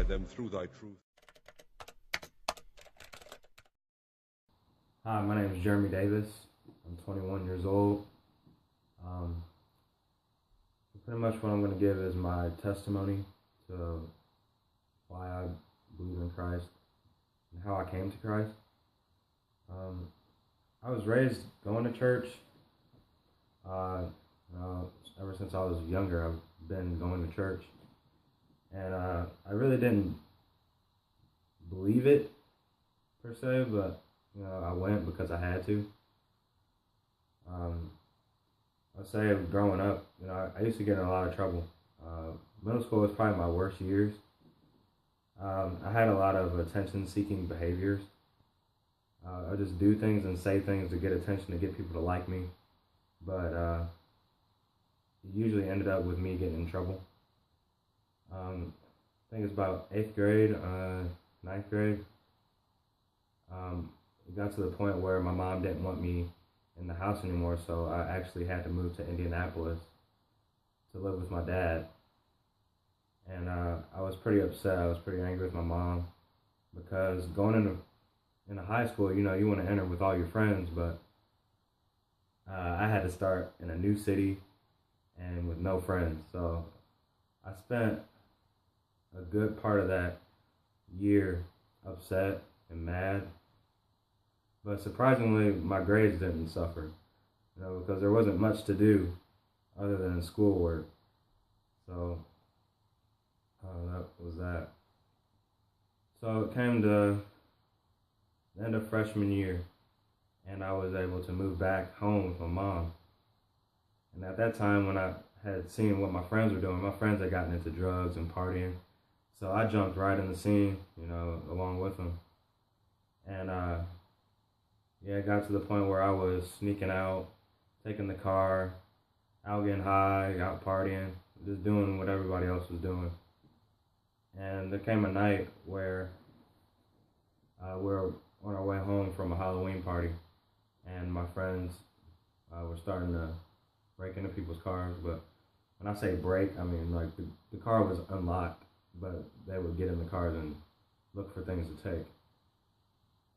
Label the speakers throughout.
Speaker 1: them through thy truth.
Speaker 2: Hi, my name is Geremy Davis. I'm 21 years old. Pretty much what I'm going to give is my testimony to why I believe in Christ and how I came to Christ. I was raised going to church. Ever since I was younger, I've been going to church. And I really didn't believe it, per se, but I went because I had to. I'd say growing up, I used to get in a lot of trouble. Middle school was probably my worst years. I had a lot of attention-seeking behaviors. I just do things and say things to get attention, to get people to like me. But it usually ended up with me getting in trouble. I think it's about 8th grade, 9th grade. It got to the point where my mom didn't want me in the house anymore, so I actually had to move to Indianapolis to live with my dad. And I was pretty upset. I was pretty angry with my mom because going into high school, you want to enter with all your friends, but I had to start in a new city and with no friends. So I spent a good part of that year upset and mad. But surprisingly, my grades didn't suffer, because there wasn't much to do other than schoolwork. So that was that. So it came to the end of freshman year, and I was able to move back home with my mom. And at that time, when I had seen what my friends were doing, my friends had gotten into drugs and partying. So I jumped right in the scene, along with them. And it got to the point where I was sneaking out, taking the car, out getting high, out partying, just doing what everybody else was doing. And there came a night where we were on our way home from a Halloween party, and my friends were starting to break into people's cars. But when I say break, I mean like the car was unlocked, but they would get in the cars and look for things to take.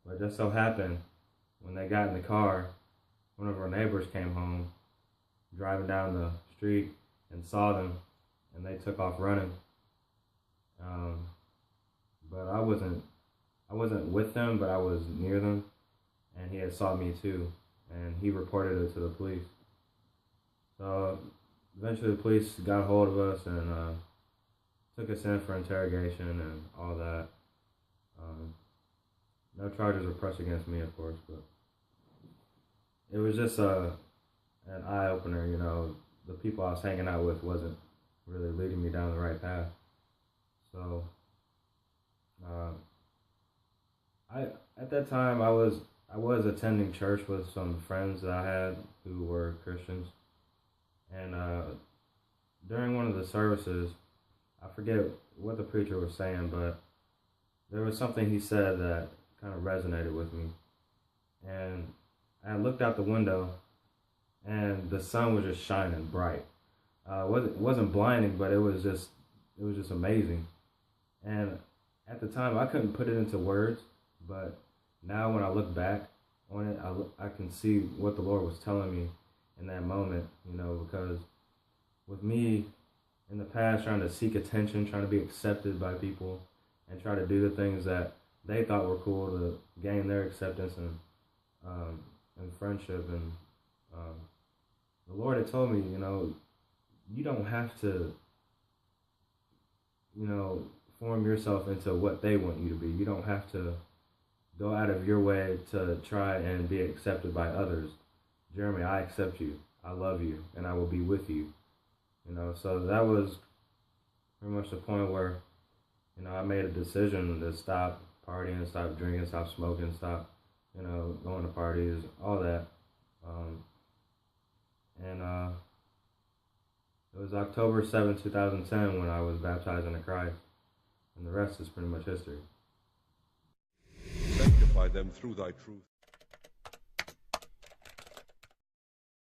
Speaker 2: But it just so happened, when they got in the car, one of our neighbors came home, driving down the street, and saw them, and they took off running. But I wasn't with them, but I was near them, and he had saw me too, and he reported it to the police. So eventually the police got a hold of us and took us in for interrogation and all that. No charges were pressed against me, of course, but it was just an eye-opener. The people I was hanging out with wasn't really leading me down the right path. So at that time I was attending church with some friends that I had who were Christians, and during one of the services, I forget what the preacher was saying, but there was something he said that kind of resonated with me. And I looked out the window, and the sun was just shining bright. It wasn't blinding, but it was just amazing. And at the time, I couldn't put it into words, but now when I look back on it, I can see what the Lord was telling me in that moment, because with me in the past trying to seek attention, trying to be accepted by people, and try to do the things that they thought were cool to gain their acceptance and friendship. And the Lord had told me, you don't have to, form yourself into what they want you to be. You don't have to go out of your way to try and be accepted by others. Geremy, I accept you. I love you, and I will be with you. So that was pretty much the point where, I made a decision to stop partying, stop drinking, stop smoking, stop, going to parties, all that. And it was October 7th, 2010 when I was baptized into Christ. And the rest is pretty much history.
Speaker 1: Sanctify them through thy truth.